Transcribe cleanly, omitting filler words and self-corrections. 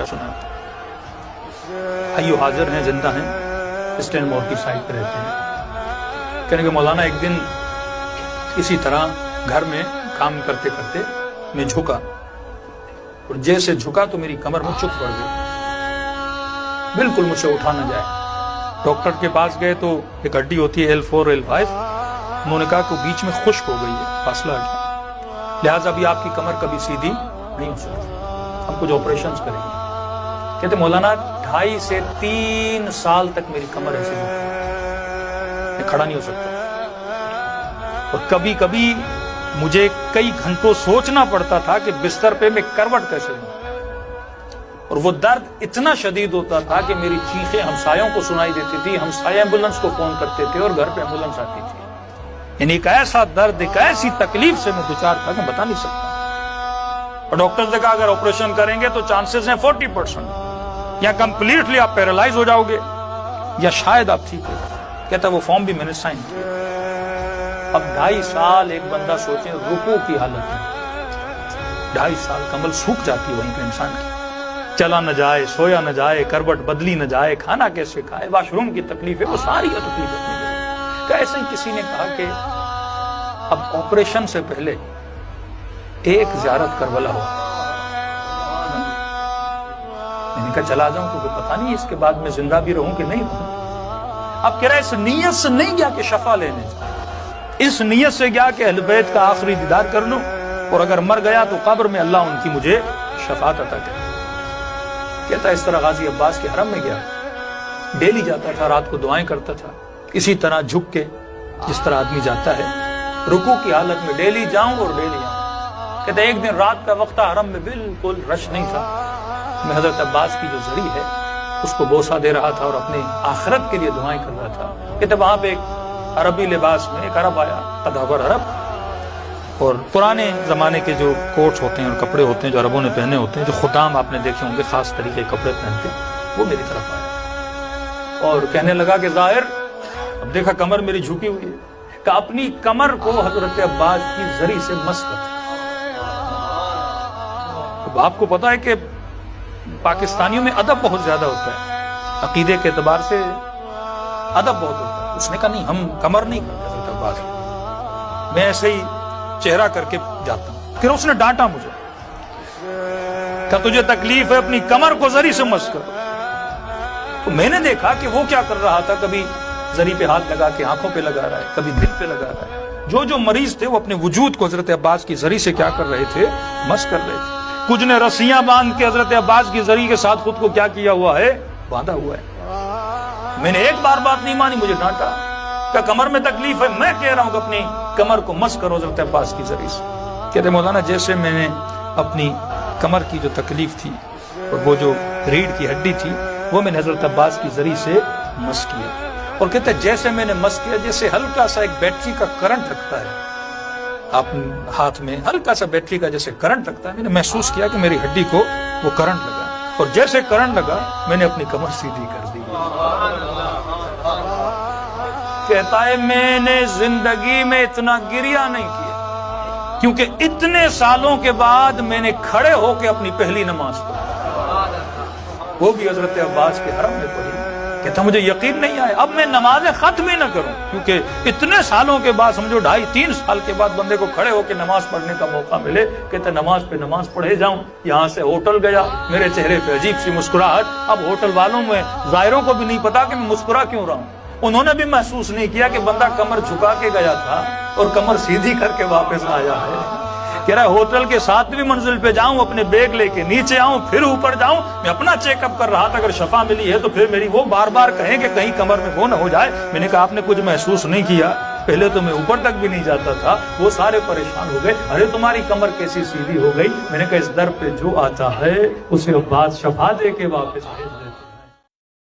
کا سنا تھا. بھائیو حاضر ہیں, زندہ ہیں, اسٹین مور کی سائٹ پہ رہتے ہیں. کہنے کہ مولانا ایک دن اسی طرح گھر میں کام کرتے کرتے میں جھکا, اور جیسے جھکا تو میری کمر میں چک پڑ گئی, بالکل مجھ سے اٹھا نہ جائے. ڈاکٹر کے پاس گئے تو ایک ہڈی ہوتی ہے L4 L5, انہوں نے کہا کہ بیچ میں خشک ہو گئی ہے, فاصلہ ہٹ گیا, لہٰذا ابھی آپ کی کمر کبھی سیدھی نہیں ہو سکتی, ہم کچھ آپریشنز کریں گے. کہتے مولانا 2.5 سے 3 سال تک میری کمر ایسے میں کھڑا نہیں ہو سکتا, اور کبھی کبھی مجھے کئی گھنٹوں سوچنا پڑتا تھا کہ بستر پہ میں کروٹ کیسے لوں, اور وہ درد اتنا شدید ہوتا تھا کہ میری چیخیں ہمسایوں کو سنائی دیتی تھی, ہمسائے ایمبولنس کو فون کرتے تھے اور گھر پہ ایمبولنس آتی تھی. یعنی ایک ایسا درد, ایک ایسی تکلیف سے میں دوچار تھا کہ بتا نہیں سکتا. اور ڈاکٹر نے کہا اگر آپریشن کریں گے تو چانسز ہیں 40%, یا کمپلیٹلی آپ پیرالائز ہو جاؤ گے یا شاید آپ ٹھیک ہو. کہتا وہ فارم بھی میں نے سائن کیا. اب 2.5 سال ایک بندہ سوچیں رکوع کی حالت میں, 2.5 سال کمل سوکھ جاتی ہے وہیں پہ انسان کی, چلا نہ جائے, سویا نہ جائے, کروٹ بدلی نہ جائے, کھانا کیسے کھائے, واش روم کی تکلیف ہے, وہ ساری تکلیف اپنی جگہ. کہ ایسے ہی کسی نے کہا کہ اب آپریشن سے پہلے ایک زیارت کربلا ہو. میں نے کہا چلا جاؤں کیونکہ پتہ نہیں اس کے بعد میں زندہ بھی رہوں کہ نہیں رہوں. اب کہہ رہا ہے اس نیت سے نہیں گیا کہ شفا لینے جائے, اس نیت سے گیا کہ اہل بیت کا آخری دیدار کر لوں, اور اگر مر گیا تو قبر میں اللہ ان کی مجھے شفاعت عطا کرے. کہتا اس طرح غازی عباس کے حرم میں گیا, ڈیلی جاتا تھا, رات کو دعائیں کرتا تھا, اسی طرح جھک کے جس طرح آدمی جاتا ہے رکوع کی حالت میں, ڈیلی جاؤں اور ڈیلی آؤں. کہتے ایک دن رات کا وقت تھا, حرم میں بالکل رش نہیں تھا, میں حضرت عباس کی جو زری ہے اس کو بوسہ دے رہا تھا اور اپنے آخرت کے لیے دعائیں کر رہا تھا. کہتے وہاں پہ ایک عربی لباس میں ایک عرب آیا, قداور عرب, اور پرانے زمانے کے جو کوٹس ہوتے ہیں اور کپڑے ہوتے ہیں جو عربوں نے پہنے ہوتے ہیں, جو خدام آپ نے دیکھے ہوں گے خاص طریقے کپڑے پہنتے ہیں, وہ میری طرف آیا اور کہنے لگا کہ ظاہر, اب دیکھا کمر میری جھکی ہوئی ہے, کہ اپنی کمر کو حضرت عباس کی زری سے مس کر. آپ کو پتا ہے کہ پاکستانیوں میں ادب بہت زیادہ ہوتا ہے, عقیدے کے اعتبار سے ادب بہت ہوتا ہے. اس نے کہا نہیں, ہم کمر نہیں کرتے حضرت عباس, میں ایسے ہی چہرہ کر کے جاتا ہوں. پھر اس نے ڈانٹا مجھے, کہ تجھے تکلیف ہے اپنی کمر کو زری سے مس کر. تو میں نے دیکھا کہ وہ کیا کر رہا تھا, کبھی زری پہ ہاتھ لگا کے آنکھوں پہ لگا رہا ہے, کبھی دل پہ لگا رہا ہے. جو مریض تھے وہ اپنے وجود کو حضرت عباس کی زری سے کیا کر رہے تھے, مس کر رہے تھے. کچھ نے رسیاں باندھ کے حضرت عباس کی زری کے ساتھ خود کو کیا کیا ہوا ہے, باندھا ہوا ہے. میں نے ایک بار بات نہیں مانی, مجھے ڈانٹا کہ کمر میں تکلیف ہے, میں کہہ رہا ہوں کہ اپنی کمر کو مس کرو حضرت عباس کی زری سے. کہتے مولانا جیسے میں نے اپنی کمر کی جو تکلیف تھی اور وہ جو ریڑھ کی ہڈی تھی وہ میں نے حضرت عباس کی زری سے مس کیا, اور کہتے جیسے میں نے مس کیا جیسے ہلکا سا ایک بیٹری کا کرنٹ لگتا ہے, آپ ہاتھ میں ہلکا سا بیٹری کا جیسے کرنٹ لگتا ہے, میں نے محسوس کیا کہ میری ہڈی کو وہ کرنٹ لگا, اور جیسے کرنٹ لگا میں نے اپنی کمر سیدھی کر دی. کہتا ہے میں نے زندگی میں اتنا گریہ نہیں کیا, کیونکہ اتنے سالوں کے بعد میں نے کھڑے ہو کے اپنی پہلی نماز پڑھی, وہ بھی حضرت عباس کے حرم میں پڑھی. کہتا مجھے یقین نہیں آیا, اب میں نماز ختم ہی نہ کروں, کیونکہ اتنے سالوں کے بعد, سمجھو 2.5-3 سال کے بعد بندے کو کھڑے ہو کے نماز پڑھنے کا موقع ملے. کہتا نماز پہ نماز پڑھے جاؤں, یہاں سے ہوٹل گیا, میرے چہرے پہ عجیب سی مسکراہٹ. اب ہوٹل والوں میں ظاہروں کو بھی نہیں پتا کہ میں مسکرا کیوں رہا ہوں, انہوں نے بھی محسوس نہیں کیا کہ بندہ کمر جھکا کے گیا تھا اور کمر سیدھی کر کے واپس آیا ہے. کہہ رہا ہے ہوٹل کے 7ویں منزل پہ جاؤں, اپنے بیگ لے کے نیچے آؤں, پھر اوپر جاؤں, میں اپنا چیک اپ کر رہا تھا, اگر شفا ملی ہے تو پھر میری وہ بار بار کہیں کہ کہیں کمر میں وہ نہ ہو جائے. میں نے کہا آپ نے کچھ محسوس نہیں کیا, پہلے تو میں اوپر تک بھی نہیں جاتا تھا. وہ سارے پریشان ہو گئے, ارے تمہاری کمر کیسی سیدھی ہو گئی. میں نے کہا اس در پہ جو آتا ہے اسے عباس شفا دے کے واپس بھیج دے.